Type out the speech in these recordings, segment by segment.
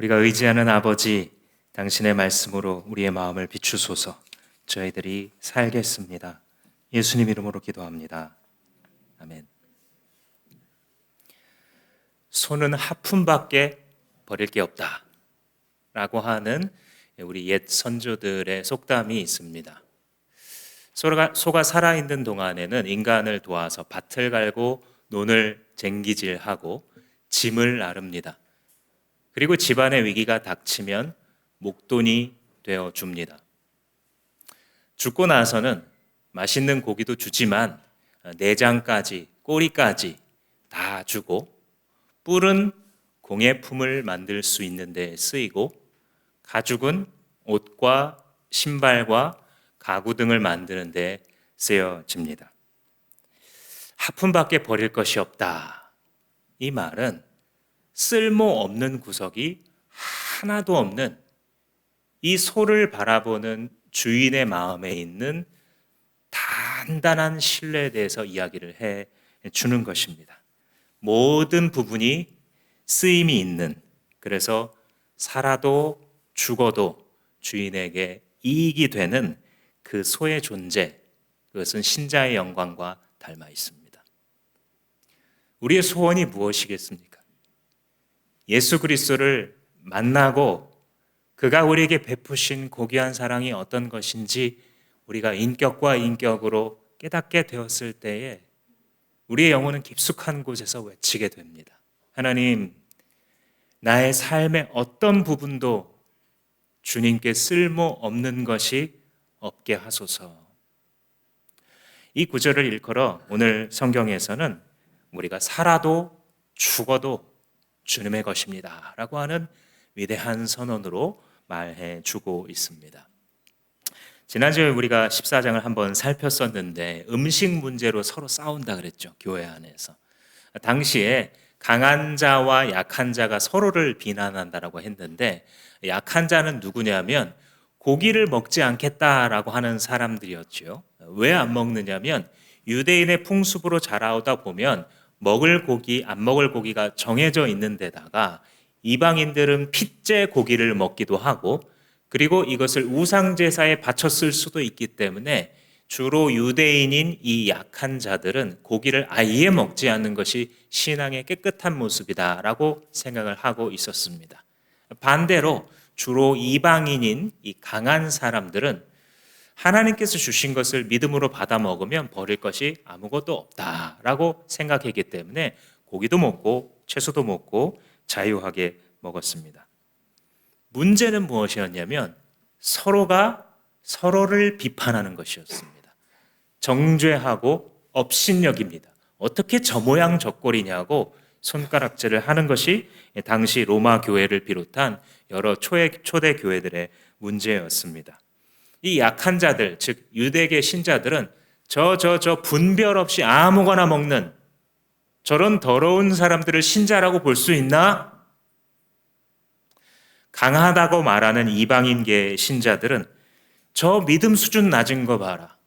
우리가 의지하는 아버지, 당신의 말씀으로 우리의 마음을 비추소서. 저희들이 살겠습니다. 예수님 이름으로 기도합니다. 아멘. 소는 하품밖에 버릴 게 없다 라고 하는 우리 옛 선조들의 속담이 있습니다. 소가 살아있는 동안에는 인간을 도와서 밭을 갈고 논을 쟁기질하고 짐을 나릅니다. 그리고 집안의 위기가 닥치면 목돈이 되어 줍니다. 죽고 나서는 맛있는 고기도 주지만 내장까지 꼬리까지 다 주고 뿔은 공예품을 만들 수 있는 데 쓰이고 가죽은 옷과 신발과 가구 등을 만드는 데 쓰여집니다. 하품밖에 버릴 것이 없다. 이 말은 쓸모없는 구석이 하나도 없는 이 소를 바라보는 주인의 마음에 있는 단단한 신뢰에 대해서 이야기를 해 주는 것입니다. 모든 부분이 쓰임이 있는, 그래서 살아도 죽어도 주인에게 이익이 되는 그 소의 존재, 그것은 신자의 영광과 닮아 있습니다. 우리의 소원이 무엇이겠습니까? 예수 그리스도를 만나고 그가 우리에게 베푸신 고귀한 사랑이 어떤 것인지 우리가 인격과 인격으로 깨닫게 되었을 때에 우리의 영혼은 깊숙한 곳에서 외치게 됩니다. 하나님, 나의 삶의 어떤 부분도 주님께 쓸모없는 것이 없게 하소서. 이 구절을 일컬어 오늘 성경에서는 우리가 살아도 죽어도 주님의 것입니다 라고 하는 위대한 선언으로 말해 주고 있습니다. 지난주에 우리가 14장을 한번 살폈었는데 음식 문제로 서로 싸운다 그랬죠. 교회 안에서. 당시에 강한 자와 약한 자가 서로를 비난한다라고 했는데, 약한 자는 누구냐면 고기를 먹지 않겠다라고 하는 사람들이었죠. 왜 안 먹느냐면 유대인의 풍습으로 자라오다 보면 먹을 고기, 안 먹을 고기가 정해져 있는 데다가 이방인들은 핏째 고기를 먹기도 하고, 그리고 이것을 우상제사에 바쳤을 수도 있기 때문에 주로 유대인인 이 약한 자들은 고기를 아예 먹지 않는 것이 신앙의 깨끗한 모습이다라고 생각을 하고 있었습니다. 반대로 주로 이방인인 이 강한 사람들은 하나님께서 주신 것을 믿음으로 받아 먹으면 버릴 것이 아무것도 없다라고 생각했기 때문에 고기도 먹고 채소도 먹고 자유하게 먹었습니다. 문제는 무엇이었냐면 서로가 서로를 비판하는 것이었습니다. 정죄하고 업신여깁니다. 어떻게 저 모양 저 꼴이냐고 손가락질을 하는 것이 당시 로마 교회를 비롯한 여러 초대 교회들의 문제였습니다. 이 약한 자들, 즉 유대계 신자들은 저 분별 없이 아무거나 먹는 저런 더러운 사람들을 신자라고 볼 수 있나? 강하다고 말하는 이방인계 신자들은 저 믿음 수준 낮은 거 봐라.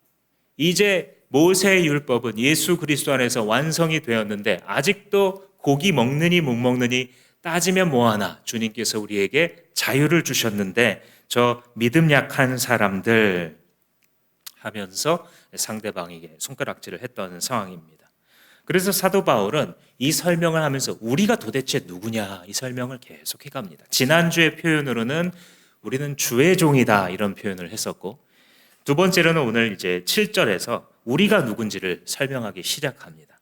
이제 모세의 율법은 예수 그리스도 안에서 완성이 되었는데 아직도 고기 먹느니 못 먹느니 따지면 뭐하나. 주님께서 우리에게 자유를 주셨는데 저 믿음 약한 사람들 하면서 상대방에게 손가락질을 했던 상황입니다. 그래서 사도 바울은 이 설명을 하면서 우리가 도대체 누구냐 이 설명을 계속해 갑니다. 지난주의 표현으로는 우리는 주의 종이다 이런 표현을 했었고, 두 번째로는 오늘 이제 7절에서 우리가 누군지를 설명하기 시작합니다.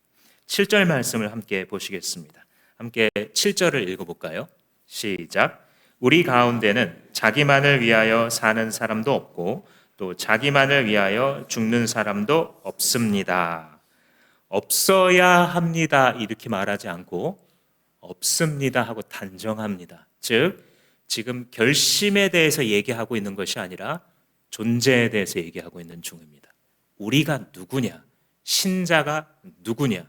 7절 말씀을 함께 보시겠습니다. 함께 7절을 읽어볼까요? 시작. 우리 가운데는 자기만을 위하여 사는 사람도 없고 또 자기만을 위하여 죽는 사람도 없습니다. 없어야 합니다 이렇게 말하지 않고 없습니다 하고 단정합니다. 즉 지금 결심에 대해서 얘기하고 있는 것이 아니라 존재에 대해서 얘기하고 있는 중입니다. 우리가 누구냐? 신자가 누구냐?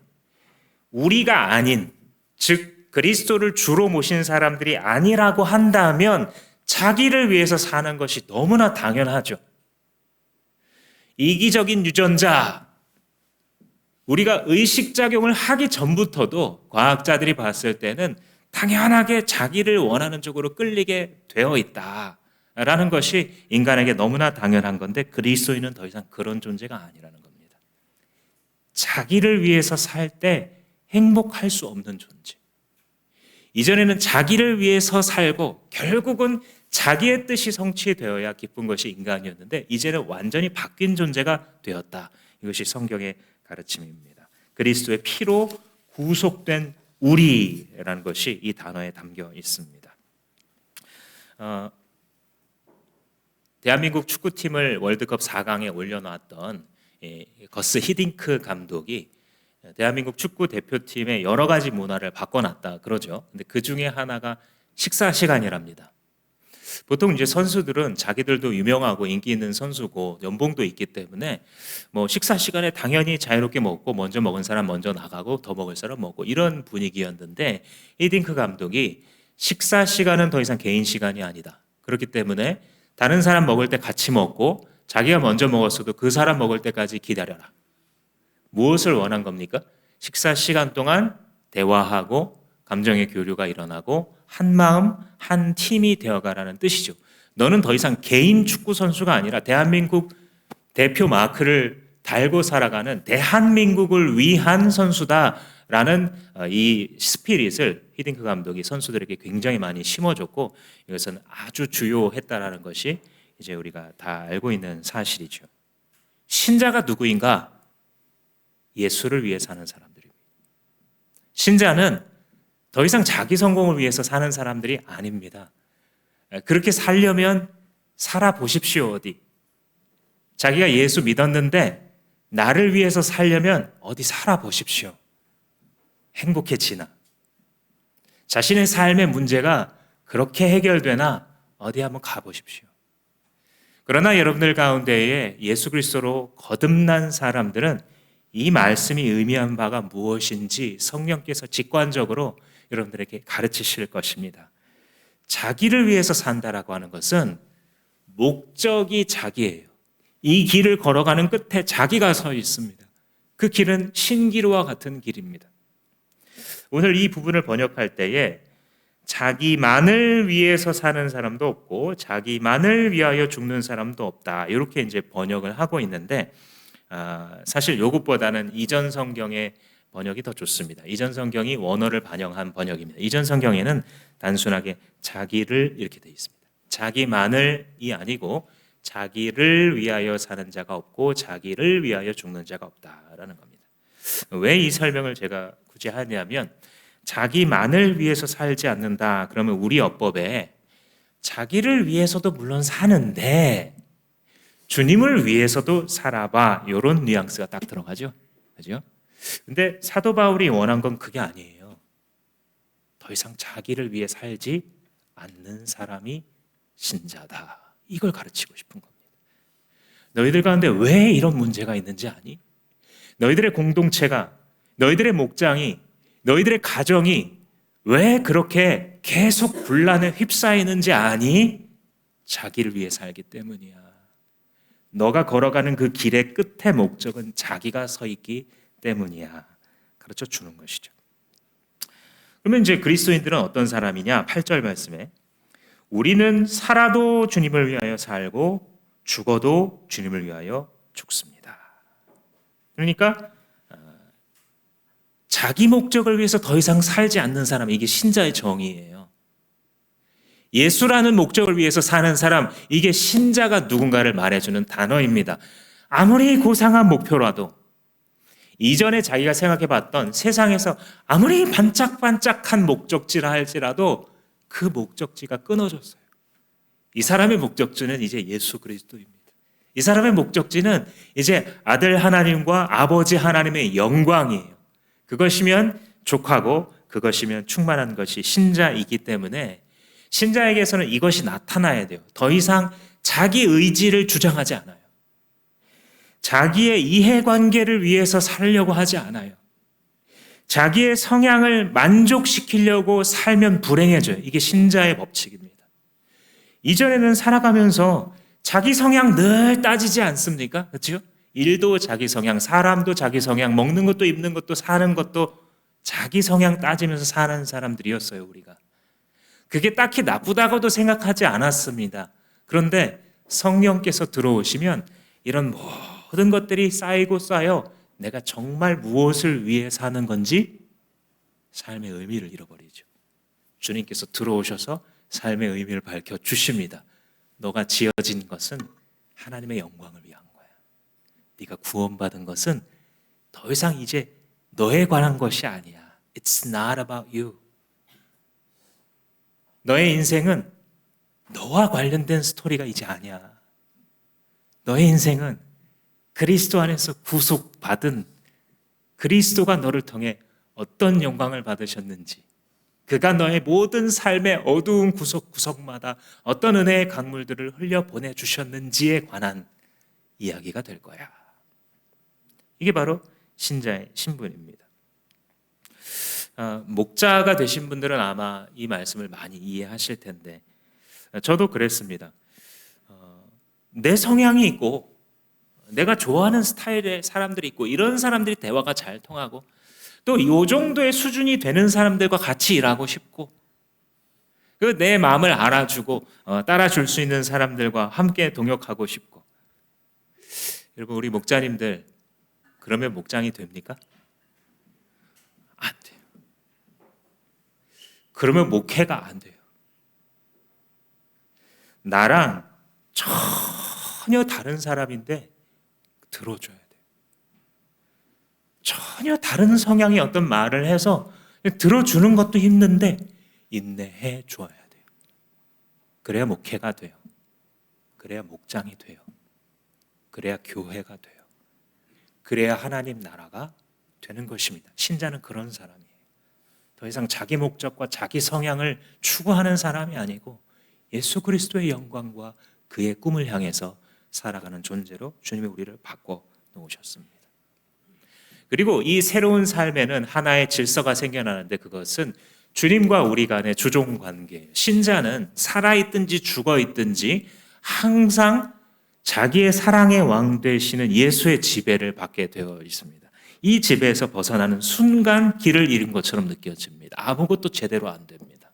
우리가 아닌, 즉 그리스도를 주로 모신 사람들이 아니라고 한다면 자기를 위해서 사는 것이 너무나 당연하죠. 이기적인 유전자, 우리가 의식작용을 하기 전부터도 과학자들이 봤을 때는 당연하게 자기를 원하는 쪽으로 끌리게 되어 있다라는 것이 인간에게 너무나 당연한 건데 그리스도인은 더 이상 그런 존재가 아니라는 겁니다. 자기를 위해서 살 때 행복할 수 없는 존재. 이전에는 자기를 위해서 살고 결국은 자기의 뜻이 성취되어야 기쁜 것이 인간이었는데 이제는 완전히 바뀐 존재가 되었다. 이것이 성경의 가르침입니다. 그리스도의 피로 구속된 우리라는 것이 이 단어에 담겨 있습니다. 대한민국 축구팀을 월드컵 4강에 올려놨던 거스 히딩크 감독이 대한민국 축구 대표팀의 여러 가지 문화를 바꿔놨다 그러죠. 근데 그 중에 하나가 식사 시간이랍니다. 보통 이제 선수들은 자기들도 유명하고 인기 있는 선수고 연봉도 있기 때문에 뭐 식사 시간에 당연히 자유롭게 먹고 먼저 먹은 사람 먼저 나가고 더 먹을 사람 먹고 이런 분위기였는데 히딩크 감독이 식사 시간은 더 이상 개인 시간이 아니다. 그렇기 때문에 다른 사람 먹을 때 같이 먹고 자기가 먼저 먹었어도 그 사람 먹을 때까지 기다려라. 무엇을 원한 겁니까? 식사 시간 동안 대화하고 감정의 교류가 일어나고 한 마음 한 팀이 되어가라는 뜻이죠. 너는 더 이상 개인 축구 선수가 아니라 대한민국 대표 마크를 달고 살아가는 대한민국을 위한 선수다라는 이 스피릿을 히딩크 감독이 선수들에게 굉장히 많이 심어줬고 이것은 아주 주요했다라는 것이 이제 우리가 다 알고 있는 사실이죠. 신자가 누구인가? 예수를 위해 사는 사람들입니다. 신자는 더 이상 자기 성공을 위해서 사는 사람들이 아닙니다. 그렇게 살려면 살아보십시오. 어디 자기가 예수 믿었는데 나를 위해서 살려면 어디 살아보십시오. 행복해지나? 자신의 삶의 문제가 그렇게 해결되나? 어디 한번 가보십시오. 그러나 여러분들 가운데에 예수 그리스도로 거듭난 사람들은 이 말씀이 의미한 바가 무엇인지 성령께서 직관적으로 여러분들에게 가르치실 것입니다. 자기를 위해서 산다라고 하는 것은 목적이 자기예요. 이 길을 걸어가는 끝에 자기가 서 있습니다. 그 길은 신기루와 같은 길입니다. 오늘 이 부분을 번역할 때에 자기만을 위해서 사는 사람도 없고 자기만을 위하여 죽는 사람도 없다. 이렇게 이제 번역을 하고 있는데 사실 요것보다는 이전 성경의 번역이 더 좋습니다. 이전 성경이 원어를 반영한 번역입니다. 이전 성경에는 단순하게 자기를 이렇게 되어 있습니다. 자기만을이 아니고 자기를 위하여 사는 자가 없고 자기를 위하여 죽는 자가 없다라는 겁니다. 왜 이 설명을 제가 굳이 하냐면 자기만을 위해서 살지 않는다. 그러면 우리 어법에 자기를 위해서도 물론 사는데 주님을 위해서도 살아봐. 이런 뉘앙스가 딱 들어가죠. 그죠? 근데 사도 바울이 원한 건 그게 아니에요. 더 이상 자기를 위해 살지 않는 사람이 신자다. 이걸 가르치고 싶은 겁니다. 너희들 가운데 왜 이런 문제가 있는지 아니? 너희들의 공동체가, 너희들의 목장이, 너희들의 가정이 왜 그렇게 계속 분란에 휩싸이는지 아니? 자기를 위해 살기 때문이야. 너가 걸어가는 그 길의 끝의 목적은 자기가 서 있기 때문이야. 가르쳐 주는 것이죠. 그러면 이제 그리스도인들은 어떤 사람이냐? 8절 말씀에 우리는 살아도 주님을 위하여 살고 죽어도 주님을 위하여 죽습니다. 그러니까 자기 목적을 위해서 더 이상 살지 않는 사람, 이게 신자의 정의예요. 예수라는 목적을 위해서 사는 사람, 이게 신자가 누군가를 말해주는 단어입니다. 아무리 고상한 목표라도 이전에 자기가 생각해봤던 세상에서 아무리 반짝반짝한 목적지라 할지라도 그 목적지가 끊어졌어요. 이 사람의 목적지는 이제 예수 그리스도입니다. 이 사람의 목적지는 이제 아들 하나님과 아버지 하나님의 영광이에요. 그것이면 족하고 그것이면 충만한 것이 신자이기 때문에 신자에게서는 이것이 나타나야 돼요. 더 이상 자기 의지를 주장하지 않아요. 자기의 이해관계를 위해서 살려고 하지 않아요. 자기의 성향을 만족시키려고 살면 불행해져요. 이게 신자의 법칙입니다. 이전에는 살아가면서 자기 성향 늘 따지지 않습니까? 그렇죠? 일도 자기 성향, 사람도 자기 성향, 먹는 것도 입는 것도 사는 것도 자기 성향 따지면서 사는 사람들이었어요, 우리가. 그게 딱히 나쁘다고도 생각하지 않았습니다. 그런데 성령께서 들어오시면 이런 모든 것들이 쌓이고 쌓여 내가 정말 무엇을 위해 사는 건지 삶의 의미를 잃어버리죠. 주님께서 들어오셔서 삶의 의미를 밝혀주십니다. 너가 지어진 것은 하나님의 영광을 위한 거야. 네가 구원받은 것은 더 이상 이제 너에 관한 것이 아니야. It's not about you. 너의 인생은 너와 관련된 스토리가 이제 아니야. 너의 인생은 그리스도 안에서 구속받은 그리스도가 너를 통해 어떤 영광을 받으셨는지, 그가 너의 모든 삶의 어두운 구석구석마다 어떤 은혜의 강물들을 흘려 보내주셨는지에 관한 이야기가 될 거야. 이게 바로 신자의 신분입니다. 목자가 되신 분들은 아마 이 말씀을 많이 이해하실 텐데 저도 그랬습니다. 내 성향이 있고 내가 좋아하는 스타일의 사람들이 있고 이런 사람들이 대화가 잘 통하고 또 이 정도의 수준이 되는 사람들과 같이 일하고 싶고 내 마음을 알아주고 따라줄 수 있는 사람들과 함께 동역하고 싶고. 여러분, 우리 목자님들 그러면 목장이 됩니까? 안 돼요. 그러면 목회가 안 돼요. 나랑 전혀 다른 사람인데 들어줘야 돼요. 전혀 다른 성향의 어떤 말을 해서 들어주는 것도 힘든데 인내해 줘야 돼요. 그래야 목회가 돼요. 그래야 목장이 돼요. 그래야 교회가 돼요. 그래야 하나님 나라가 되는 것입니다. 신자는 그런 사람이에요. 더 이상 자기 목적과 자기 성향을 추구하는 사람이 아니고 예수 그리스도의 영광과 그의 꿈을 향해서 살아가는 존재로 주님이 우리를 바꿔 놓으셨습니다. 그리고 이 새로운 삶에는 하나의 질서가 생겨나는데 그것은 주님과 우리 간의 주종 관계예요. 신자는 살아있든지 죽어있든지 항상 자기의 사랑의 왕 되시는 예수의 지배를 받게 되어 있습니다. 이 지배에서 벗어나는 순간 길을 잃은 것처럼 느껴집니다. 아무것도 제대로 안 됩니다.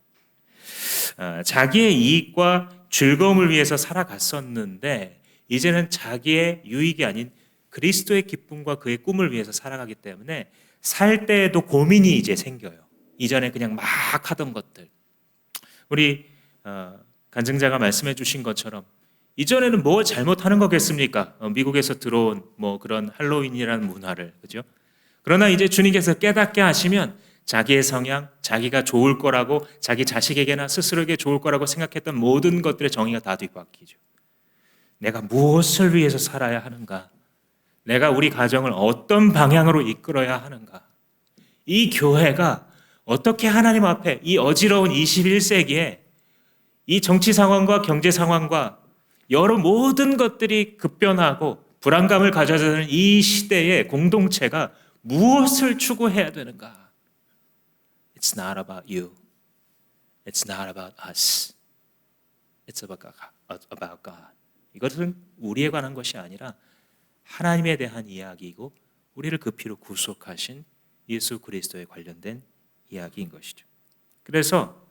자기의 이익과 즐거움을 위해서 살아갔었는데 이제는 자기의 유익이 아닌 그리스도의 기쁨과 그의 꿈을 위해서 살아가기 때문에 살 때에도 고민이 이제 생겨요. 이전에 그냥 막 하던 것들. 우리 간증자가 말씀해 주신 것처럼 이전에는 뭐 잘못하는 거겠습니까? 미국에서 들어온 뭐 그런 할로윈이라는 문화를, 그죠? 그러나 이제 주님께서 깨닫게 하시면 자기의 성향, 자기가 좋을 거라고 자기 자식에게나 스스로에게 좋을 거라고 생각했던 모든 것들의 정의가 다 뒤바뀌죠. 내가 무엇을 위해서 살아야 하는가? 내가 우리 가정을 어떤 방향으로 이끌어야 하는가? 이 교회가 어떻게 하나님 앞에 이 어지러운 21세기에 이 정치 상황과 경제 상황과 여러 모든 것들이 급변하고 불안감을 가져야 되는 이 시대의 공동체가 무엇을 추구해야 되는가? It's not about you. It's not about us. It's about God. 이것은 우리에 관한 것이 아니라 하나님에 대한 이야기이고 우리를 그 피로 구속하신 예수 그리스도에 관련된 이야기인 것이죠. 그래서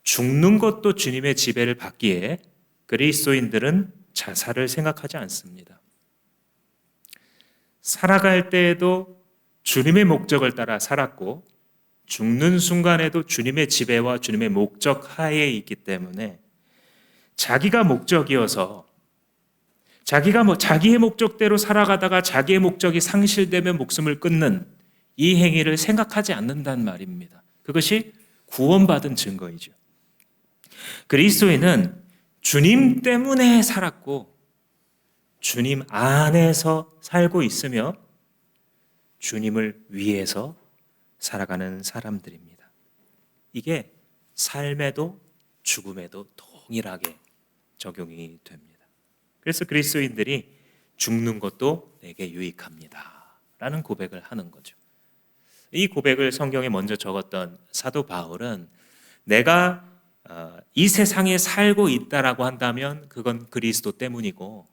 죽는 것도 주님의 지배를 받기에 그리스도인들은 자살을 생각하지 않습니다. 살아갈 때에도 주님의 목적을 따라 살았고 죽는 순간에도 주님의 지배와 주님의 목적 하에 있기 때문에 자기가 목적이어서 자기의 목적대로 살아가다가 자기의 목적이 상실되면 목숨을 끊는 이 행위를 생각하지 않는다는 말입니다. 그것이 구원받은 증거이죠. 그리스도인은 주님 때문에 살았고 주님 안에서 살고 있으며 주님을 위해서 살아가는 사람들입니다. 이게 삶에도 죽음에도 동일하게 적용이 됩니다. 그래서 그리스도인들이 죽는 것도 내게 유익합니다 라는 고백을 하는 거죠. 이 고백을 성경에 먼저 적었던 사도 바울은 내가 이 세상에 살고 있다라고 한다면 그건 그리스도 때문이고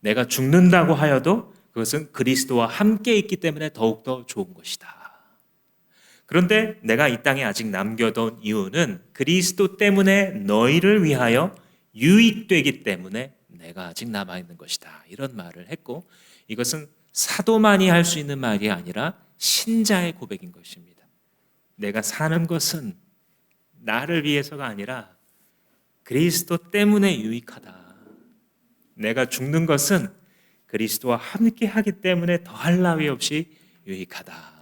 내가 죽는다고 하여도 그것은 그리스도와 함께 있기 때문에 더욱더 좋은 것이다. 그런데 내가 이 땅에 아직 남겨둔 이유는 그리스도 때문에 너희를 위하여 유익되기 때문에 내가 아직 남아있는 것이다. 이런 말을 했고, 이것은 사도만이 할 수 있는 말이 아니라 신자의 고백인 것입니다. 내가 사는 것은 나를 위해서가 아니라 그리스도 때문에 유익하다. 내가 죽는 것은 그리스도와 함께 하기 때문에 더할 나위 없이 유익하다.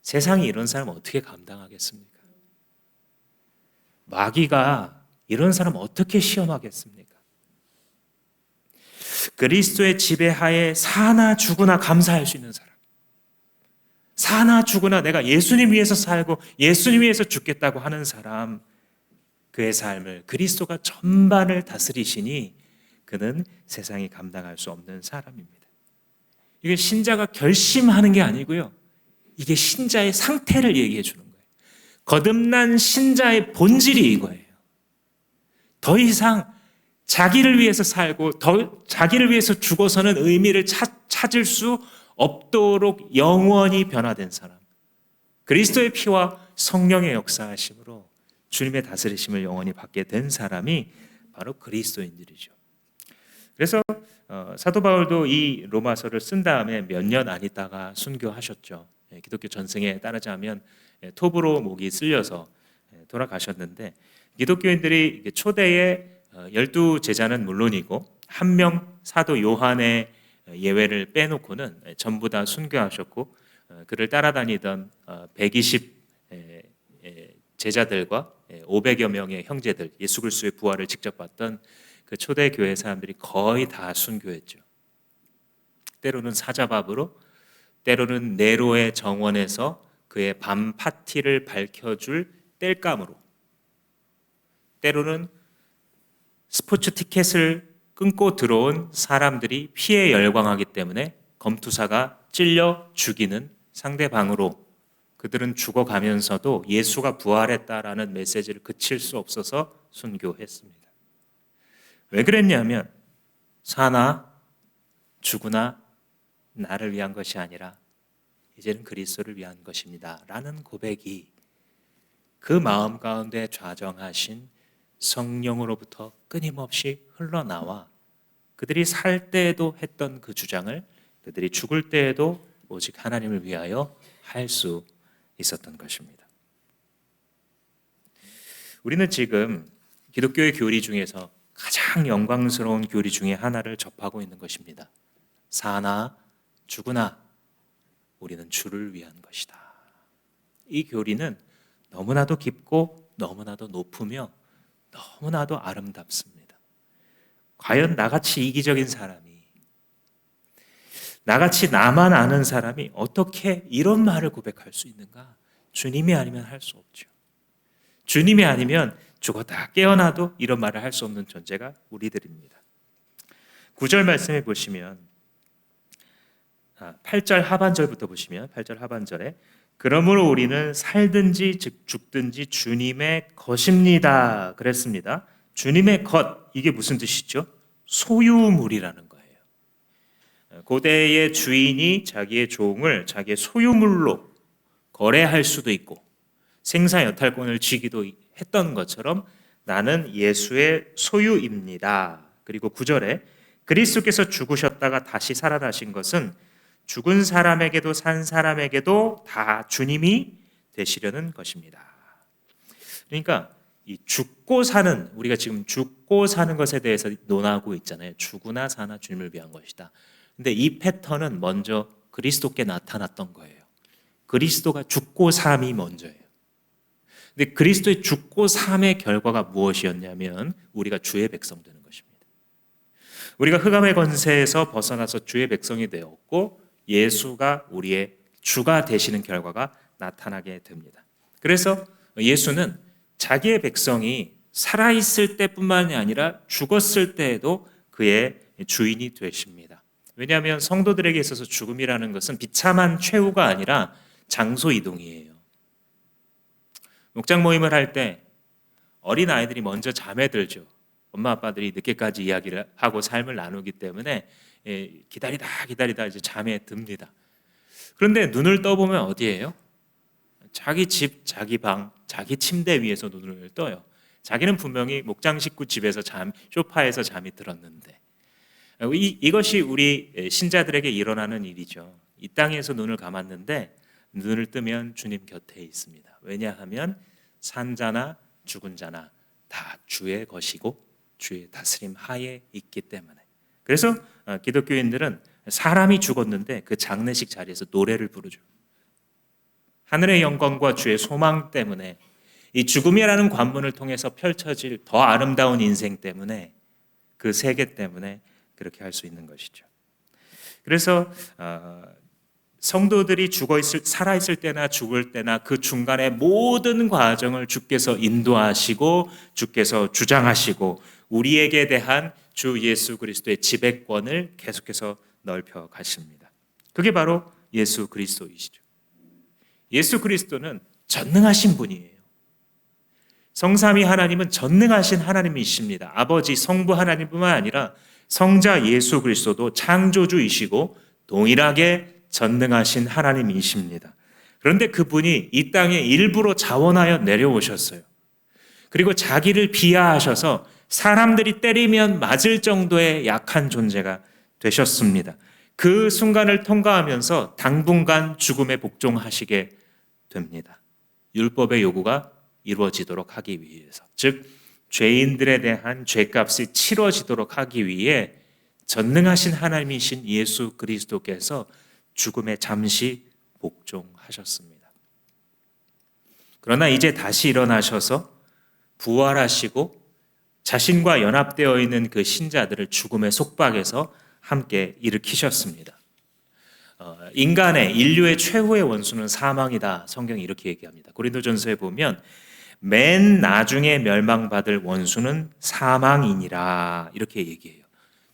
세상이 이런 사람 어떻게 감당하겠습니까? 마귀가 이런 사람 어떻게 시험하겠습니까? 그리스도의 지배하에 사나 죽으나 감사할 수 있는 사람, 사나 죽으나 내가 예수님 위해서 살고 예수님 위해서 죽겠다고 하는 사람, 그의 삶을 그리스도가 전반을 다스리시니 그는 세상이 감당할 수 없는 사람입니다. 이게 신자가 결심하는 게 아니고요, 이게 신자의 상태를 얘기해 주는 거예요. 거듭난 신자의 본질이 이거예요. 더 이상 자기를 위해서 살고 자기를 위해서 죽어서는 의미를 찾을 수 없도록 영원히 변화된 사람, 그리스도의 피와 성령의 역사하심으로 주님의 다스리심을 영원히 받게 된 사람이 바로 그리스도인들이죠. 그래서 사도 바울도 이 로마서를 쓴 다음에 몇 년 안 있다가 순교하셨죠. 기독교 전승에 따르자면 톱으로 목이 쓸려서 돌아가셨는데, 기독교인들이 초대의 12제자는 물론이고 한 명 사도 요한의 예외를 빼놓고는 전부 다 순교하셨고, 그를 따라다니던 120 제자들과 500여 명의 형제들, 예수 그리스도의 부활을 직접 봤던 그 초대 교회 사람들이 거의 다 순교했죠. 때로는 사자밥으로, 때로는 네로의 정원에서 그의 밤 파티를 밝혀줄 땔감으로, 때로는 스포츠 티켓을 끊고 들어온 사람들이 피에 열광하기 때문에 검투사가 찔려 죽이는 상대방으로 그들은 죽어가면서도 예수가 부활했다라는 메시지를 그칠 수 없어서 순교했습니다. 왜 그랬냐면 사나 죽으나 나를 위한 것이 아니라 이제는 그리스도를 위한 것입니다 라는 고백이 그 마음 가운데 좌정하신 성령으로부터 끊임없이 흘러나와 그들이 살 때에도 했던 그 주장을 그들이 죽을 때에도 오직 하나님을 위하여 할 수 있었던 것입니다. 우리는 지금 기독교의 교리 중에서 가장 영광스러운 교리 중에 하나를 접하고 있는 것입니다. 사나 죽으나 우리는 주를 위한 것이다. 이 교리는 너무나도 깊고 너무나도 높으며 너무나도 아름답습니다. 과연 나같이 이기적인 사람이, 나같이 나만 아는 사람이 어떻게 이런 말을 고백할 수 있는가? 주님이 아니면 할 수 없죠. 주님이 아니면 죽었다 깨어나도 이런 말을 할 수 없는 존재가 우리들입니다. 9절 말씀해 보시면 8절 하반절부터 보시면 8절 하반절에 그러므로 우리는 살든지 죽든지 주님의 것입니다 그랬습니다. 주님의 것, 이게 무슨 뜻이죠? 소유물이라는 거예요. 고대의 주인이 자기의 종을 자기의 소유물로 거래할 수도 있고 생사여탈권을 쥐기도 했던 것처럼 나는 예수의 소유입니다. 그리고 9절에 그리스도께서 죽으셨다가 다시 살아나신 것은 죽은 사람에게도 산 사람에게도 다 주님이 되시려는 것입니다. 그러니까 이 죽고 사는, 우리가 지금 죽고 사는 것에 대해서 논하고 있잖아요. 죽으나 사나 주님을 위한 것이다. 근데 이 패턴은 먼저 그리스도께 나타났던 거예요. 그리스도가 죽고 삶이 먼저예요. 근데 그리스도의 죽고 삶의 결과가 무엇이었냐면 우리가 주의 백성 되는 것입니다. 우리가 흑암의 권세에서 벗어나서 주의 백성이 되었고 예수가 우리의 주가 되시는 결과가 나타나게 됩니다. 그래서 예수는 자기의 백성이 살아있을 때뿐만이 아니라 죽었을 때에도 그의 주인이 되십니다. 왜냐하면 성도들에게 있어서 죽음이라는 것은 비참한 최후가 아니라 장소 이동이에요. 목장 모임을 할 때 어린 아이들이 먼저 잠에 들죠. 엄마 아빠들이 늦게까지 이야기를 하고 삶을 나누기 때문에 기다리다 이제 잠에 듭니다. 그런데 눈을 떠보면 어디예요? 자기 집, 자기 방, 자기 침대 위에서 눈을 떠요. 자기는 분명히 목장 식구 집에서 소파에서 잠이 들었는데 이것이 우리 신자들에게 일어나는 일이죠. 이 땅에서 눈을 감았는데 눈을 뜨면 주님 곁에 있습니다. 왜냐하면 산자나 죽은 자나 다 주의 것이고 주의 다스림 하에 있기 때문에. 그래서 기독교인들은 사람이 죽었는데 그 장례식 자리에서 노래를 부르죠. 하늘의 영광과 주의 소망 때문에, 이 죽음이라는 관문을 통해서 펼쳐질 더 아름다운 인생 때문에, 그 세계 때문에 그렇게 할 수 있는 것이죠. 그래서 성도들이 살아있을 때나 죽을 때나 그 중간의 모든 과정을 주께서 인도하시고 주께서 주장하시고 우리에게 대한 주 예수 그리스도의 지배권을 계속해서 넓혀 가십니다. 그게 바로 예수 그리스도이시죠. 예수 그리스도는 전능하신 분이에요. 성삼위 하나님은 전능하신 하나님이십니다. 아버지, 성부 하나님뿐만 아니라 성자 예수 그리스도도 창조주이시고 동일하게 전능하신 하나님이십니다. 그런데 그분이 이 땅에 일부러 자원하여 내려오셨어요. 그리고 자기를 비하하셔서 사람들이 때리면 맞을 정도의 약한 존재가 되셨습니다. 그 순간을 통과하면서 당분간 죽음에 복종하시게 됩니다. 율법의 요구가 이루어지도록 하기 위해서, 즉 죄인들에 대한 죄값이 치러지도록 하기 위해 전능하신 하나님이신 예수 그리스도께서 죽음에 잠시 복종하셨습니다. 그러나 이제 다시 일어나셔서 부활하시고 자신과 연합되어 있는 그 신자들을 죽음의 속박에서 함께 일으키셨습니다. 인류의 최후의 원수는 사망이다. 성경이 이렇게 얘기합니다. 고린도전서에 보면 맨 나중에 멸망받을 원수는 사망이니라 이렇게 얘기해요.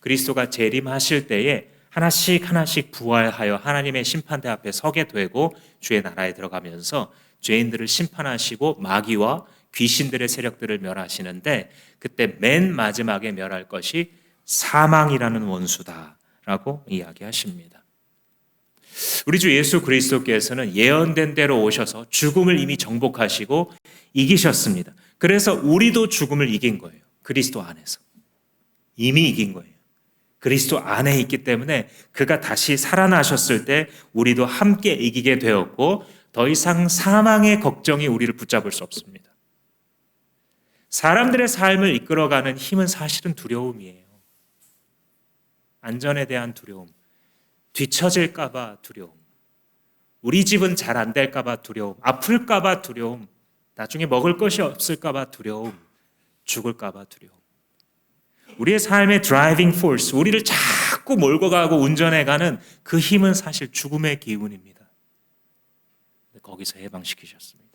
그리스도가 재림하실 때에 하나씩 부활하여 하나님의 심판대 앞에 서게 되고 주의 나라에 들어가면서 죄인들을 심판하시고 마귀와 귀신들의 세력들을 멸하시는데, 그때 맨 마지막에 멸할 것이 사망이라는 원수다라고 이야기하십니다. 우리 주 예수 그리스도께서는 예언된 대로 오셔서 죽음을 이미 정복하시고 이기셨습니다. 그래서 우리도 죽음을 이긴 거예요. 그리스도 안에서 이미 이긴 거예요. 그리스도 안에 있기 때문에 그가 다시 살아나셨을 때 우리도 함께 이기게 되었고 더 이상 사망의 걱정이 우리를 붙잡을 수 없습니다. 사람들의 삶을 이끌어가는 힘은 사실은 두려움이에요. 안전에 대한 두려움, 뒤처질까 봐 두려움, 우리 집은 잘 안 될까 봐 두려움, 아플까 봐 두려움, 나중에 먹을 것이 없을까 봐 두려움, 죽을까 봐 두려움. 우리의 삶의 드라이빙 포스, 우리를 자꾸 몰고 가고 운전해가는 그 힘은 사실 죽음의 기운입니다. 거기서 해방시키셨습니다.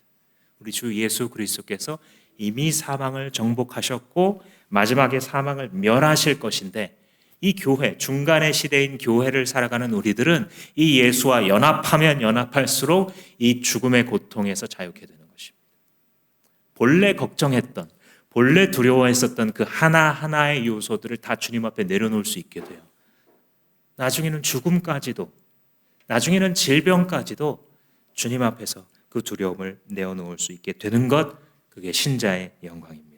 우리 주 예수 그리스도께서 이미 사망을 정복하셨고 마지막에 사망을 멸하실 것인데, 이 교회, 중간의 시대인 교회를 살아가는 우리들은 이 예수와 연합하면 연합할수록 이 죽음의 고통에서 자유케 되는 것입니다. 본래 걱정했던, 본래 두려워했었던 그 하나하나의 요소들을 다 주님 앞에 내려놓을 수 있게 돼요. 나중에는 죽음까지도, 나중에는 질병까지도 주님 앞에서 그 두려움을 내어놓을 수 있게 되는 것, 그게 신자의 영광입니다.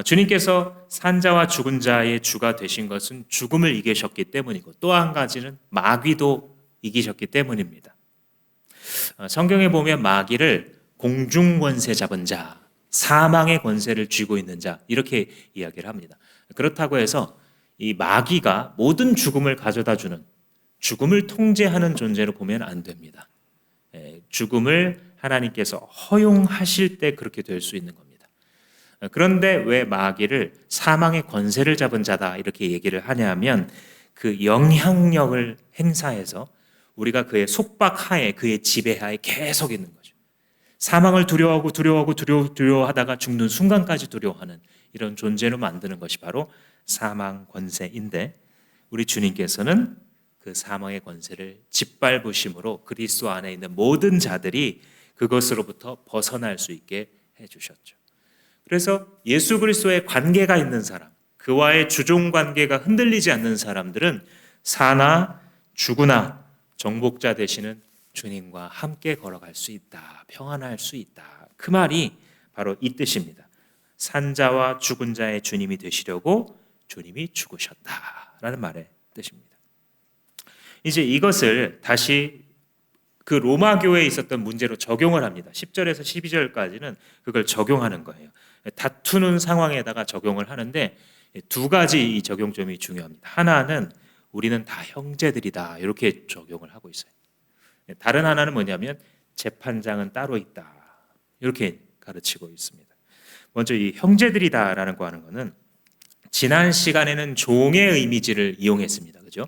주님께서 산자와 죽은 자의 주가 되신 것은 죽음을 이기셨기 때문이고 또 한 가지는 마귀도 이기셨기 때문입니다. 성경에 보면 마귀를 공중 권세 잡은 자, 사망의 권세를 쥐고 있는 자 이렇게 이야기를 합니다. 그렇다고 해서 이 마귀가 모든 죽음을 가져다주는, 죽음을 통제하는 존재로 보면 안 됩니다. 죽음을 하나님께서 허용하실 때 그렇게 될 수 있는 겁니다. 그런데 왜 마귀를 사망의 권세를 잡은 자다 이렇게 얘기를 하냐면, 그 영향력을 행사해서 우리가 그의 속박하에, 그의 지배하에 계속 있는 거죠. 사망을 두려워하다가 죽는 순간까지 두려워하는 이런 존재로 만드는 것이 바로 사망 권세인데, 우리 주님께서는 그 사망의 권세를 짓밟으심으로 그리스도 안에 있는 모든 자들이 그것으로부터 벗어날 수 있게 해주셨죠. 그래서 예수 그리스도의 관계가 있는 사람, 그와의 주종 관계가 흔들리지 않는 사람들은 사나 죽으나 정복자 되시는 주님과 함께 걸어갈 수 있다, 평안할 수 있다. 그 말이 바로 이 뜻입니다. 산자와 죽은 자의 주님이 되시려고 주님이 죽으셨다라는 말의 뜻입니다. 이제 이것을 다시 그 로마 교회에 있었던 문제로 적용을 합니다. 10절에서 12절까지는 그걸 적용하는 거예요. 다투는 상황에다가 적용을 하는데 두 가지 이 적용점이 중요합니다. 하나는 우리는 다 형제들이다, 이렇게 적용을 하고 있어요. 다른 하나는 뭐냐면 재판장은 따로 있다, 이렇게 가르치고 있습니다. 먼저 이 형제들이다라는 거 하는 거는 지난 시간에는 종의 이미지를 이용했습니다. 그죠?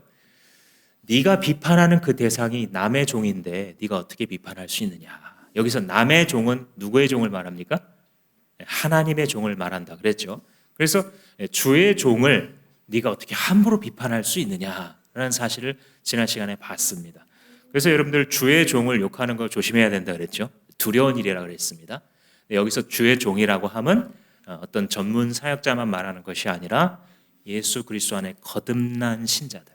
네가 비판하는 그 대상이 남의 종인데 네가 어떻게 비판할 수 있느냐. 여기서 남의 종은 누구의 종을 말합니까? 하나님의 종을 말한다 그랬죠. 그래서 주의 종을 네가 어떻게 함부로 비판할 수 있느냐라는 사실을 지난 시간에 봤습니다. 그래서 여러분들 주의 종을 욕하는 거 조심해야 된다 그랬죠. 두려운 일이라고 그랬습니다. 여기서 주의 종이라고 하면 어떤 전문 사역자만 말하는 것이 아니라 예수 그리스도 안에 거듭난 신자들,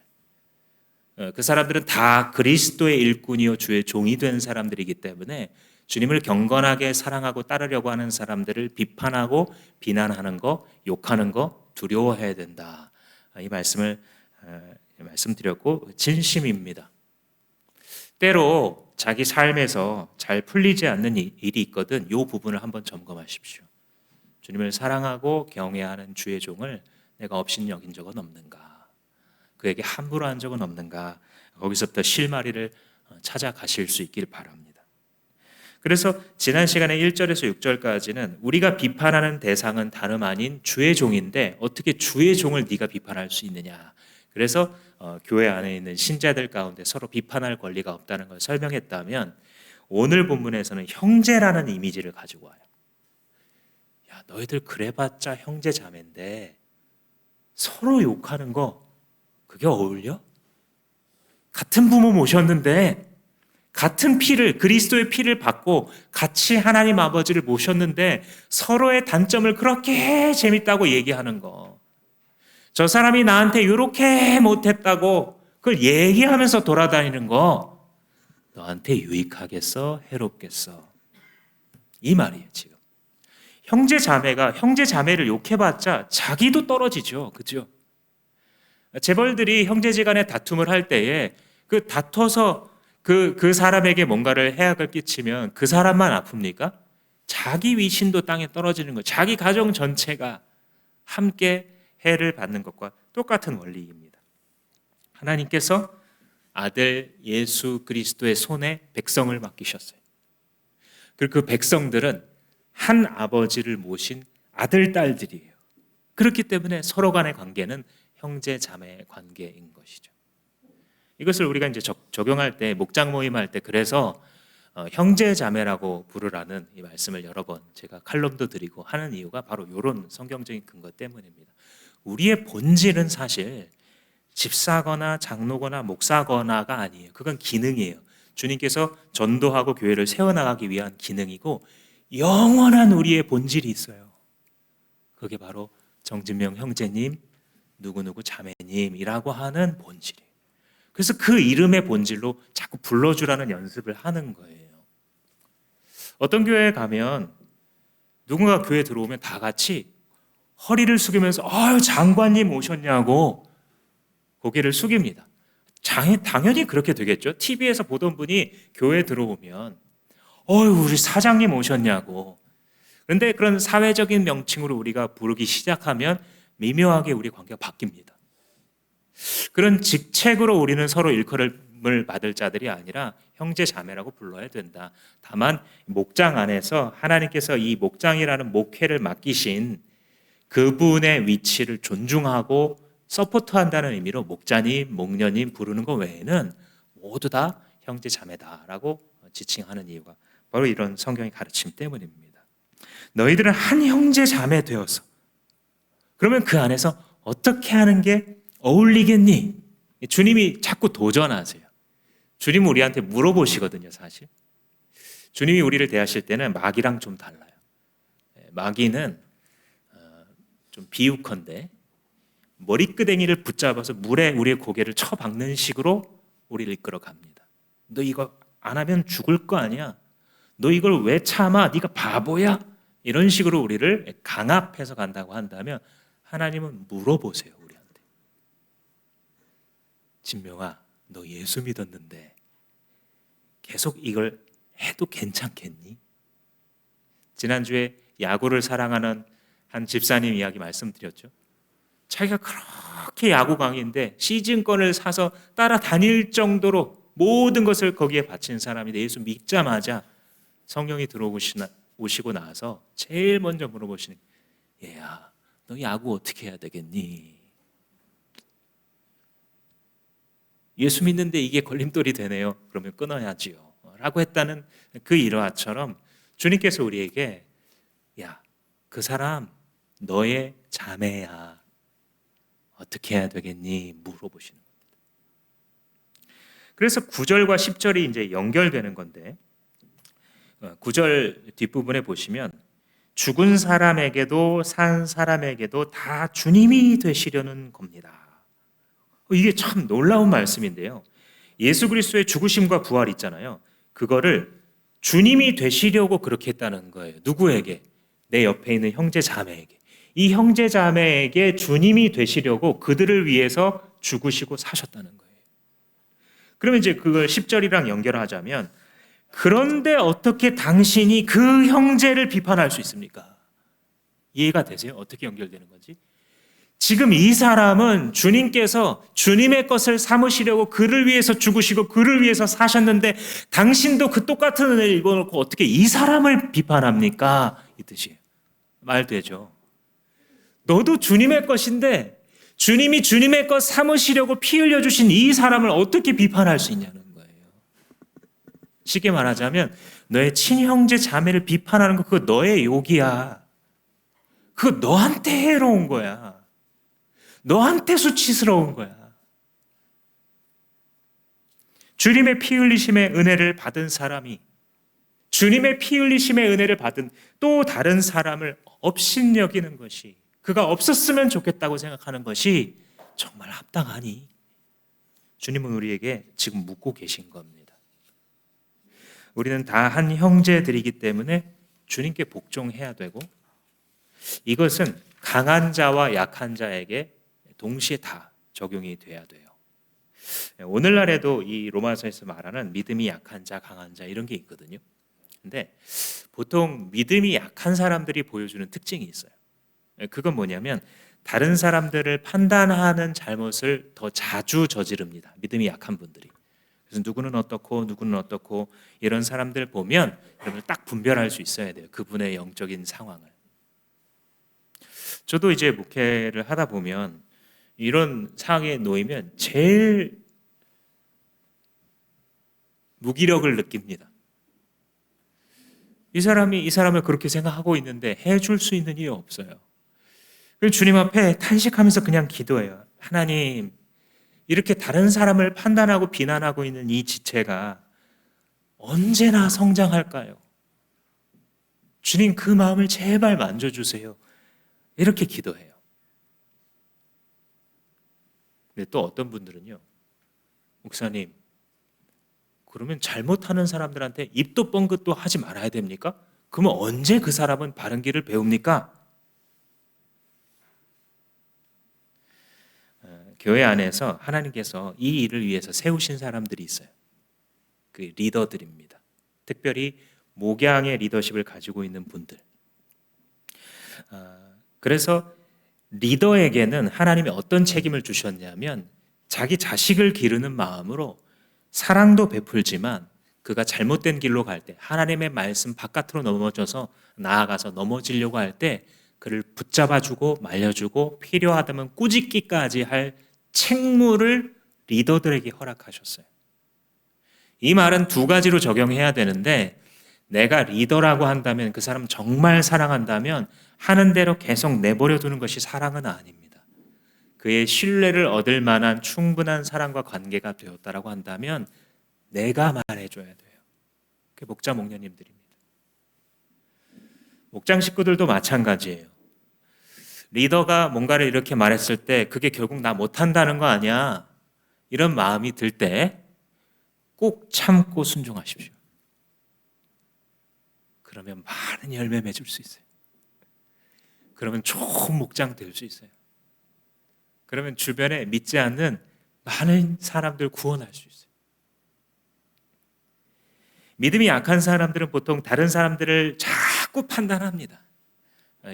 그 사람들은 다 그리스도의 일꾼이요 주의 종이 된 사람들이기 때문에 주님을 경건하게 사랑하고 따르려고 하는 사람들을 비판하고 비난하는 거, 욕하는 거 두려워해야 된다. 이 말씀을 말씀드렸고 진심입니다. 때로 자기 삶에서 잘 풀리지 않는 일이 있거든 이 부분을 한번 점검하십시오. 주님을 사랑하고 경외하는 주의 종을 내가 업신여긴 적은 없는가? 그에게 함부로 한 적은 없는가? 거기서부터 실마리를 찾아가실 수 있길 바랍니다. 그래서 지난 시간에 1절에서 6절까지는 우리가 비판하는 대상은 다름 아닌 주의 종인데 어떻게 주의 종을 네가 비판할 수 있느냐? 그래서 교회 안에 있는 신자들 가운데 서로 비판할 권리가 없다는 걸 설명했다면 오늘 본문에서는 형제라는 이미지를 가지고 와요. 야, 너희들 그래봤자 형제 자매인데 서로 욕하는 거 그게 어울려? 같은 부모 모셨는데 같은 피를, 그리스도의 피를 받고 같이 하나님 아버지를 모셨는데 서로의 단점을 그렇게 재밌다고 얘기하는 거, 저 사람이 나한테 이렇게 못했다고 그걸 얘기하면서 돌아다니는 거 너한테 유익하겠어? 해롭겠어? 이 말이에요. 지금 형제 자매가 형제 자매를 욕해봤자 자기도 떨어지죠. 그죠? 재벌들이 형제지간에 다툼을 할 때에 그 다퉈서 그 사람에게 뭔가를 해악을 끼치면 그 사람만 아픕니까? 자기 위신도 땅에 떨어지는 거예요. 자기 가정 전체가 함께 해를 받는 것과 똑같은 원리입니다. 하나님께서 아들 예수 그리스도의 손에 백성을 맡기셨어요. 그리고 그 백성들은 한 아버지를 모신 아들, 딸들이에요. 그렇기 때문에 서로 간의 관계는 형제 자매 관계인 것이죠. 이것을 우리가 이제 적용할 때, 목장 모임할 때 그래서 형제 자매라고 부르라는 이 말씀을 여러 번 제가 칼럼도 드리고 하는 이유가 바로 이런 성경적인 근거 때문입니다. 우리의 본질은 사실 집사거나 장로거나 목사거나가 아니에요. 그건 기능이에요. 주님께서 전도하고 교회를 세워나가기 위한 기능이고 영원한 우리의 본질이 있어요. 그게 바로 정진명 형제님, 누구누구 자매님이라고 하는 본질이에요. 그래서 그 이름의 본질로 자꾸 불러주라는 연습을 하는 거예요. 어떤 교회에 가면 누군가 교회에 들어오면 다 같이 허리를 숙이면서 아유 장관님 오셨냐고 고개를 숙입니다. 당연히 그렇게 되겠죠. TV에서 보던 분이 교회에 들어오면 우리 사장님 오셨냐고. 그런데 그런 사회적인 명칭으로 우리가 부르기 시작하면 미묘하게 우리 관계가 바뀝니다. 그런 직책으로 우리는 서로 일컬음을 받을 자들이 아니라 형제 자매라고 불러야 된다. 다만 목장 안에서 하나님께서 이 목장이라는 목회를 맡기신 그분의 위치를 존중하고 서포트한다는 의미로 목자님, 목녀님 부르는 것 외에는 모두 다 형제 자매다라고 지칭하는 이유가 바로 이런 성경의 가르침 때문입니다. 너희들은 한 형제 자매 되어서 그러면 그 안에서 어떻게 하는 게 어울리겠니? 주님이 자꾸 도전하세요. 주님은 우리한테 물어보시거든요. 사실 주님이 우리를 대하실 때는 마귀랑 좀 달라요. 마귀는 좀 비유컨대 머리끄댕이를 붙잡아서 물에 우리의 고개를 쳐박는 식으로 우리를 이끌어 갑니다. 너 이거 안 하면 죽을 거 아니야. 너 이걸 왜 참아? 네가 바보야? 이런 식으로 우리를 강압해서 간다고 한다면 하나님은 물어보세요, 우리한테. 진명아, 너 예수 믿었는데 계속 이걸 해도 괜찮겠니? 지난주에 야구를 사랑하는 한 집사님 이야기 말씀드렸죠. 자기가 그렇게 야구 강인데 시즌권을 사서 따라다닐 정도로 모든 것을 거기에 바친 사람인데 예수 믿자마자 성령이 들어오시고 나서 제일 먼저 물어보시는 얘야, 너 야구 어떻게 해야 되겠니? 예수 믿는데 이게 걸림돌이 되네요. 그러면 끊어야지요. 라고 했다는 그 일화처럼 주님께서 우리에게 야, 그 사람 너의 자매야. 어떻게 해야 되겠니? 물어보시는 겁니다. 그래서 9절과 10절이 이제 연결되는 건데 9절 뒷부분에 보시면 죽은 사람에게도 산 사람에게도 다 주님이 되시려는 겁니다. 이게 참 놀라운 말씀인데요. 예수 그리스도의 죽으심과 부활 있잖아요. 그거를 주님이 되시려고 그렇게 했다는 거예요. 누구에게? 내 옆에 있는 형제 자매에게. 이 형제 자매에게 주님이 되시려고 그들을 위해서 죽으시고 사셨다는 거예요. 그러면 이제 그걸 10절이랑 연결하자면 그런데 어떻게 당신이 그 형제를 비판할 수 있습니까? 이해가 되세요? 어떻게 연결되는 건지? 지금 이 사람은 주님께서 주님의 것을 삼으시려고 그를 위해서 죽으시고 그를 위해서 사셨는데 당신도 그 똑같은 은혜를 입어놓고 어떻게 이 사람을 비판합니까? 이 뜻이에요. 말 되죠. 너도 주님의 것인데 주님이 주님의 것 삼으시려고 피 흘려주신 이 사람을 어떻게 비판할 수 있냐는 거예요. 쉽게 말하자면 너의 친형제 자매를 비판하는 거 그거 너의 욕이야. 그거 너한테 해로운 거야. 너한테 수치스러운 거야. 주님의 피 흘리심의 은혜를 받은 사람이 주님의 피 흘리심의 은혜를 받은 또 다른 사람을 업신여기는 것이 그가 없었으면 좋겠다고 생각하는 것이 정말 합당하니? 주님은 우리에게 지금 묻고 계신 겁니다. 우리는 다 한 형제들이기 때문에 주님께 복종해야 되고 이것은 강한 자와 약한 자에게 동시에 다 적용이 돼야 돼요. 오늘날에도 이 로마서에서 말하는 믿음이 약한 자, 강한 자 이런 게 있거든요. 근데 보통 믿음이 약한 사람들이 보여주는 특징이 있어요. 그건 뭐냐면 다른 사람들을 판단하는 잘못을 더 자주 저지릅니다. 믿음이 약한 분들이. 그래서 누구는 어떻고 누구는 어떻고 이런 사람들 보면 여러분 딱 분별할 수 있어야 돼요. 그분의 영적인 상황을. 저도 이제 목회를 하다 보면 이런 상황에 놓이면 제일 무기력을 느낍니다. 이 사람이 이 사람을 그렇게 생각하고 있는데 해줄 수 있는 일이 없어요. 그래서 주님 앞에 탄식하면서 그냥 기도해요. 하나님, 이렇게 다른 사람을 판단하고 비난하고 있는 이 지체가 언제나 성장할까요? 주님 그 마음을 제발 만져주세요. 이렇게 기도해요. 근데 또 어떤 분들은요, 목사님, 그러면 잘못하는 사람들한테 입도 뻥긋도 하지 말아야 됩니까? 그러면 언제 그 사람은 바른 길을 배웁니까? 교회 안에서 하나님께서 이 일을 위해서 세우신 사람들이 있어요. 그 리더들입니다. 특별히 목양의 리더십을 가지고 있는 분들. 그래서 리더에게는 하나님이 어떤 책임을 주셨냐면 자기 자식을 기르는 마음으로 사랑도 베풀지만 그가 잘못된 길로 갈 때 하나님의 말씀 바깥으로 넘어져서 나아가서 넘어지려고 할 때 그를 붙잡아주고 말려주고 필요하다면 꾸짖기까지 할 책무를 리더들에게 허락하셨어요. 이 말은 두 가지로 적용해야 되는데 내가 리더라고 한다면 그 사람 정말 사랑한다면 하는 대로 계속 내버려 두는 것이 사랑은 아닙니다. 그의 신뢰를 얻을 만한 충분한 사랑과 관계가 되었다라고 한다면 내가 말해줘야 돼요. 그게 목자 목녀님들입니다. 목장 식구들도 마찬가지예요. 리더가 뭔가를 이렇게 말했을 때 그게 결국 나 못한다는 거 아니야? 이런 마음이 들 때 꼭 참고 순종하십시오. 그러면 많은 열매 맺을 수 있어요. 그러면 좋은 목장 될 수 있어요. 그러면 주변에 믿지 않는 많은 사람들 구원할 수 있어요. 믿음이 약한 사람들은 보통 다른 사람들을 자꾸 판단합니다.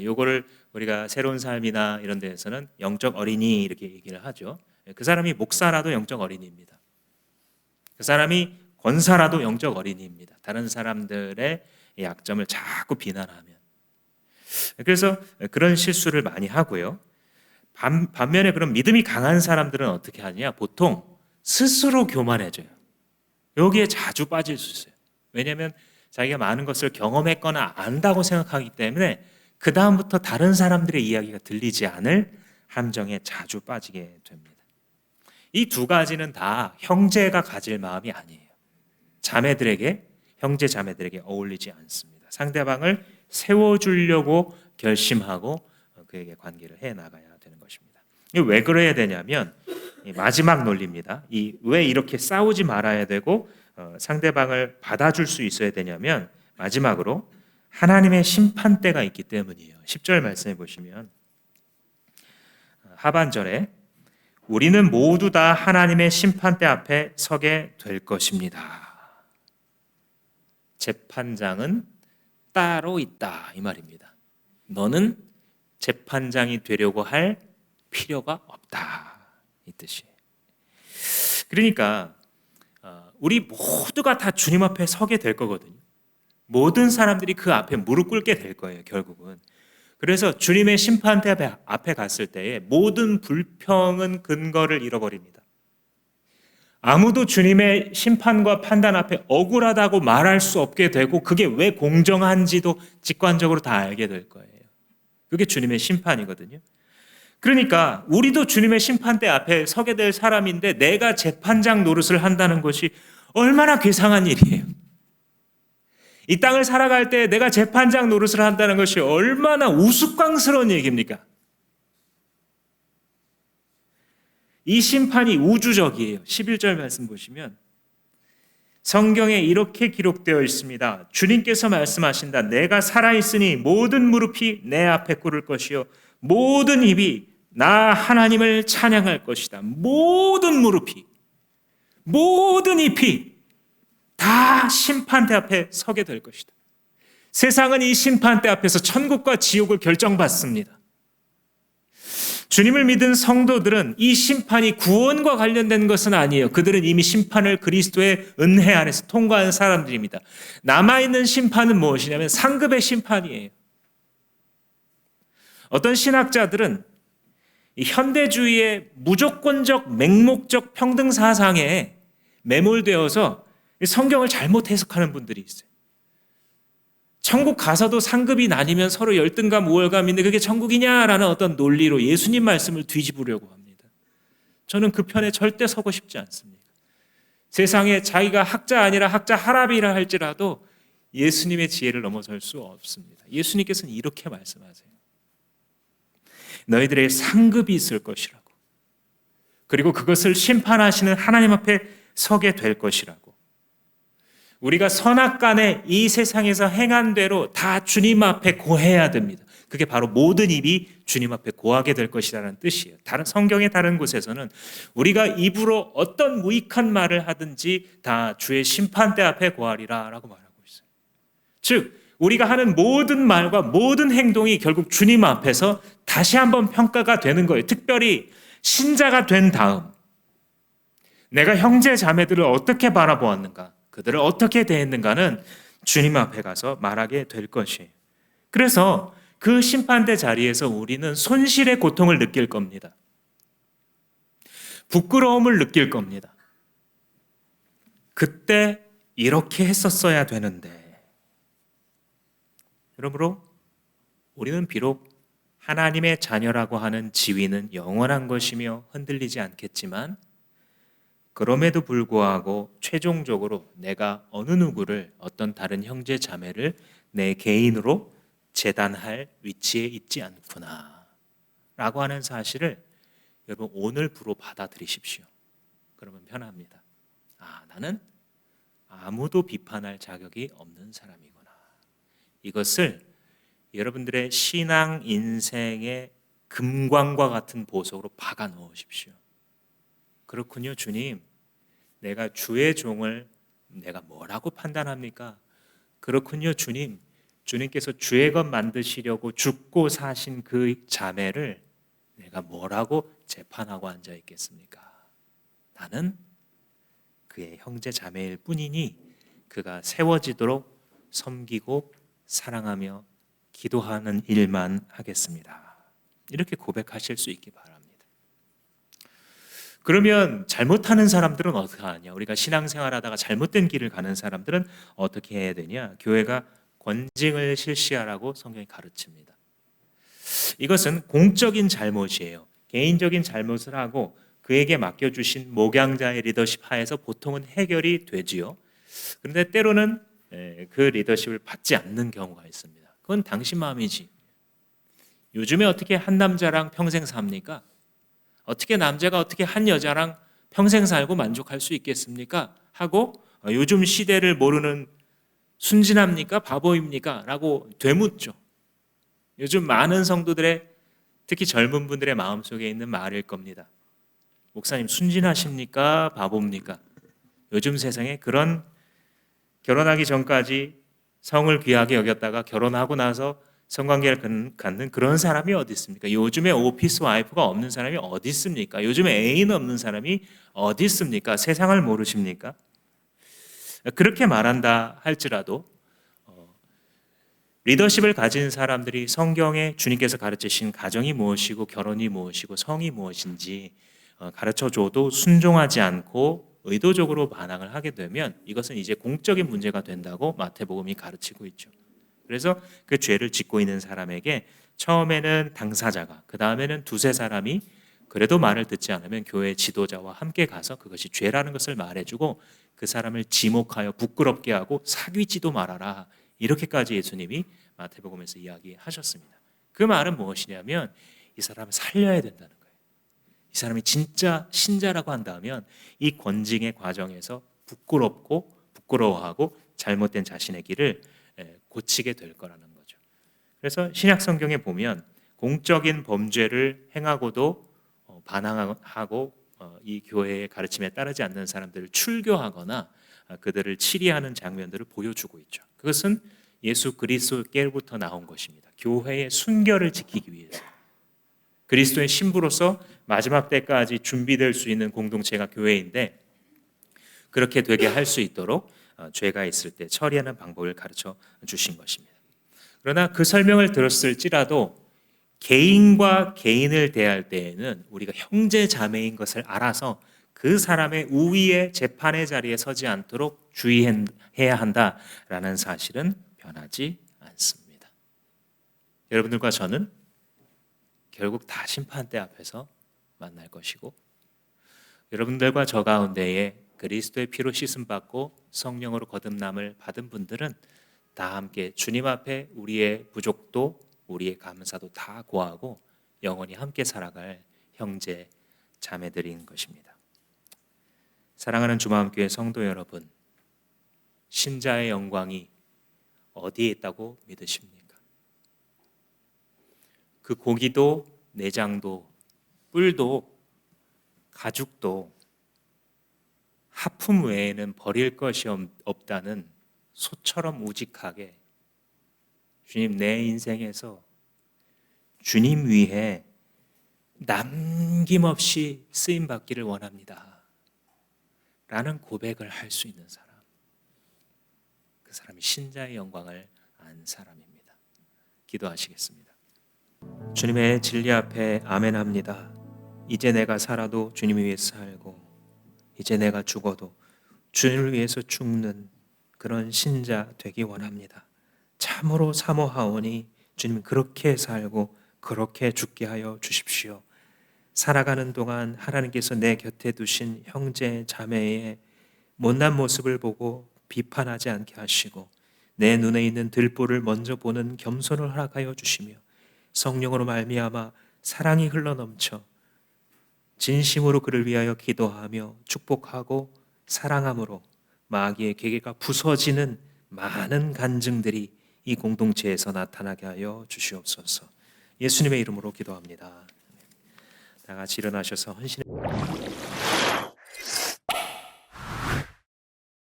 요거를 우리가 새로운 삶이나 이런 데에서는 영적 어린이 이렇게 얘기를 하죠. 그 사람이 목사라도 영적 어린이입니다. 그 사람이 권사라도 영적 어린이입니다. 다른 사람들의 약점을 자꾸 비난하면. 그래서 그런 실수를 많이 하고요. 반면에 그런 믿음이 강한 사람들은 어떻게 하느냐? 보통 스스로 교만해져요. 여기에 자주 빠질 수 있어요. 왜냐하면 자기가 많은 것을 경험했거나 안다고 생각하기 때문에 그 다음부터 다른 사람들의 이야기가 들리지 않을 함정에 자주 빠지게 됩니다. 이 두 가지는 다 형제가 가질 마음이 아니에요. 자매들에게, 형제 자매들에게 어울리지 않습니다. 상대방을 세워주려고 결심하고 그에게 관계를 해나가야 되는 것입니다. 왜 그래야 되냐면 마지막 논리입니다. 왜 이렇게 싸우지 말아야 되고 상대방을 받아줄 수 있어야 되냐면 마지막으로 하나님의 심판대가 있기 때문이에요. 10절 말씀해 보시면 하반절에 우리는 모두 다 하나님의 심판대 앞에 서게 될 것입니다. 재판장은 따로 있다 이 말입니다. 너는 재판장이 되려고 할 필요가 없다 이 뜻이에요. 그러니까 우리 모두가 다 주님 앞에 서게 될 거거든요. 모든 사람들이 그 앞에 무릎 꿇게 될 거예요, 결국은. 그래서 주님의 심판대 앞에 갔을 때에 모든 불평은 근거를 잃어버립니다. 아무도 주님의 심판과 판단 앞에 억울하다고 말할 수 없게 되고 그게 왜 공정한지도 직관적으로 다 알게 될 거예요. 그게 주님의 심판이거든요. 그러니까 우리도 주님의 심판대 앞에 서게 될 사람인데 내가 재판장 노릇을 한다는 것이 얼마나 괴상한 일이에요. 이 땅을 살아갈 때 내가 재판장 노릇을 한다는 것이 얼마나 우스꽝스러운 얘기입니까? 이 심판이 우주적이에요. 11절 말씀 보시면 성경에 이렇게 기록되어 있습니다. 주님께서 말씀하신다. 내가 살아있으니 모든 무릎이 내 앞에 꿇을 것이요 모든 입이 나 하나님을 찬양할 것이다. 모든 무릎이, 모든 입이 다 심판대 앞에 서게 될 것이다. 세상은 이 심판대 앞에서 천국과 지옥을 결정받습니다. 주님을 믿은 성도들은 이 심판이 구원과 관련된 것은 아니에요. 그들은 이미 심판을 그리스도의 은혜 안에서 통과한 사람들입니다. 남아있는 심판은 무엇이냐면 상급의 심판이에요. 어떤 신학자들은 이 현대주의의 무조건적 맹목적 평등 사상에 매몰되어서 성경을 잘못 해석하는 분들이 있어요. 천국 가서도 상급이 나뉘면 서로 열등감, 우월감인데 그게 천국이냐라는 어떤 논리로 예수님 말씀을 뒤집으려고 합니다. 저는 그 편에 절대 서고 싶지 않습니다. 세상에 자기가 학자 아니라 학자 하랍이라 할지라도 예수님의 지혜를 넘어설 수 없습니다. 예수님께서는 이렇게 말씀하세요. 너희들의 상급이 있을 것이라고. 그리고 그것을 심판하시는 하나님 앞에 서게 될 것이라고. 우리가 선악간에 이 세상에서 행한 대로 다 주님 앞에 고해야 됩니다. 그게 바로 모든 입이 주님 앞에 고하게 될 것이라는 뜻이에요. 다른 성경의 다른 곳에서는 우리가 입으로 어떤 무익한 말을 하든지 다 주의 심판대 앞에 고하리라라고 말하고 있어요. 즉 우리가 하는 모든 말과 모든 행동이 결국 주님 앞에서 다시 한번 평가가 되는 거예요. 특별히 신자가 된 다음 내가 형제 자매들을 어떻게 바라보았는가, 그들을 어떻게 대했는가는 주님 앞에 가서 말하게 될 것이에요. 그래서 그 심판대 자리에서 우리는 손실의 고통을 느낄 겁니다. 부끄러움을 느낄 겁니다. 그때 이렇게 했었어야 되는데. 그러므로 우리는 비록 하나님의 자녀라고 하는 지위는 영원한 것이며 흔들리지 않겠지만 그럼에도 불구하고 최종적으로 내가 어느 누구를 어떤 다른 형제 자매를 내 개인으로 재단할 위치에 있지 않구나 라고 하는 사실을 여러분 오늘부로 받아들이십시오. 그러면 편합니다. 나는 아무도 비판할 자격이 없는 사람이구나. 이것을 여러분들의 신앙 인생의 금광과 같은 보석으로 박아 넣으십시오. 그렇군요, 주님. 내가 주의 종을 내가 뭐라고 판단합니까? 그렇군요, 주님. 주님께서 주의 것 만드시려고 죽고 사신 그 자매를 내가 뭐라고 재판하고 앉아 있겠습니까? 나는 그의 형제 자매일 뿐이니 그가 세워지도록 섬기고 사랑하며 기도하는 일만 하겠습니다. 이렇게 고백하실 수 있기 바랍니다. 그러면 잘못하는 사람들은 어떻게 하냐? 우리가 신앙생활하다가 잘못된 길을 가는 사람들은 어떻게 해야 되냐? 교회가 권징을 실시하라고 성경이 가르칩니다. 이것은 공적인 잘못이에요. 개인적인 잘못을 하고 그에게 맡겨주신 목양자의 리더십 하에서 보통은 해결이 되지요. 그런데 때로는 그 리더십을 받지 않는 경우가 있습니다. 그건 당신 마음이지. 요즘에 어떻게 한 남자랑 평생 삽니까? 어떻게 남자가 어떻게 한 여자랑 평생 살고 만족할 수 있겠습니까? 하고 요즘 시대를 모르는 순진합니까? 바보입니까? 라고 되묻죠. 요즘 많은 성도들의 특히 젊은 분들의 마음속에 있는 말일 겁니다. 목사님 순진하십니까? 바보입니까? 요즘 세상에 그런 결혼하기 전까지 성을 귀하게 여겼다가 결혼하고 나서 성관계를 갖는 그런 사람이 어디 있습니까? 요즘에 오피스 와이프가 없는 사람이 어디 있습니까? 요즘에 애인 없는 사람이 어디 있습니까? 세상을 모르십니까? 그렇게 말한다 할지라도 리더십을 가진 사람들이 성경에 주님께서 가르치신 가정이 무엇이고 결혼이 무엇이고 성이 무엇인지 가르쳐줘도 순종하지 않고 의도적으로 반항을 하게 되면 이것은 이제 공적인 문제가 된다고 마태복음이 가르치고 있죠. 그래서 그 죄를 짓고 있는 사람에게 처음에는 당사자가, 그 다음에는 두세 사람이 그래도 말을 듣지 않으면 교회 지도자와 함께 가서 그것이 죄라는 것을 말해주고 그 사람을 지목하여 부끄럽게 하고 사귀지도 말아라. 이렇게까지 예수님이 마태복음에서 이야기하셨습니다. 그 말은 무엇이냐면 이 사람을 살려야 된다는 거예요. 이 사람이 진짜 신자라고 한다면 이 권징의 과정에서 부끄럽고 부끄러워하고 잘못된 자신의 길을 고치게 될 거라는 거죠. 그래서 신약 성경에 보면 공적인 범죄를 행하고도 반항하고 이 교회의 가르침에 따르지 않는 사람들을 출교하거나 그들을 치리하는 장면들을 보여주고 있죠. 그것은 예수 그리스도께로부터 나온 것입니다. 교회의 순결을 지키기 위해서 그리스도의 신부로서 마지막 때까지 준비될 수 있는 공동체가 교회인데 그렇게 되게 할 수 있도록 죄가 있을 때 처리하는 방법을 가르쳐 주신 것입니다. 그러나 그 설명을 들었을지라도 개인과 개인을 대할 때에는 우리가 형제 자매인 것을 알아서 그 사람의 우위의 재판의 자리에 서지 않도록 주의해야 한다라는 사실은 변하지 않습니다. 여러분들과 저는 결국 다 심판대 앞에서 만날 것이고 여러분들과 저 가운데에 그리스도의 피로 씻음 받고 성령으로 거듭남을 받은 분들은 다 함께 주님 앞에 우리의 부족도 우리의 감사도 다 고하고 영원히 함께 살아갈 형제 자매들인 것입니다. 사랑하는 주마음교회 성도 여러분, 신자의 영광이 어디에 있다고 믿으십니까? 그 고기도 내장도 뿔도 가죽도 하품 외에는 버릴 것이 없다는 소처럼 우직하게 주님 내 인생에서 주님 위해 남김없이 쓰임받기를 원합니다 라는 고백을 할 수 있는 사람, 그 사람이 신자의 영광을 안 사람입니다. 기도하시겠습니다. 주님의 진리 앞에 아멘합니다. 이제 내가 살아도 주님 위해서 살고 이제 내가 죽어도 주님을 위해서 죽는 그런 신자 되기 원합니다. 참으로 사모하오니 주님 그렇게 살고 그렇게 죽게 하여 주십시오. 살아가는 동안 하나님께서 내 곁에 두신 형제 자매의 못난 모습을 보고 비판하지 않게 하시고 내 눈에 있는 들보를 먼저 보는 겸손을 허락하여 주시며 성령으로 말미암아 사랑이 흘러넘쳐 진심으로 그를 위하여 기도하며 축복하고 사랑함으로 마귀의 계계가 부서지는 많은 간증들이 이 공동체에서 나타나게 하여 주시옵소서. 예수님의 이름으로 기도합니다. 다 같이 일어나셔서 헌신의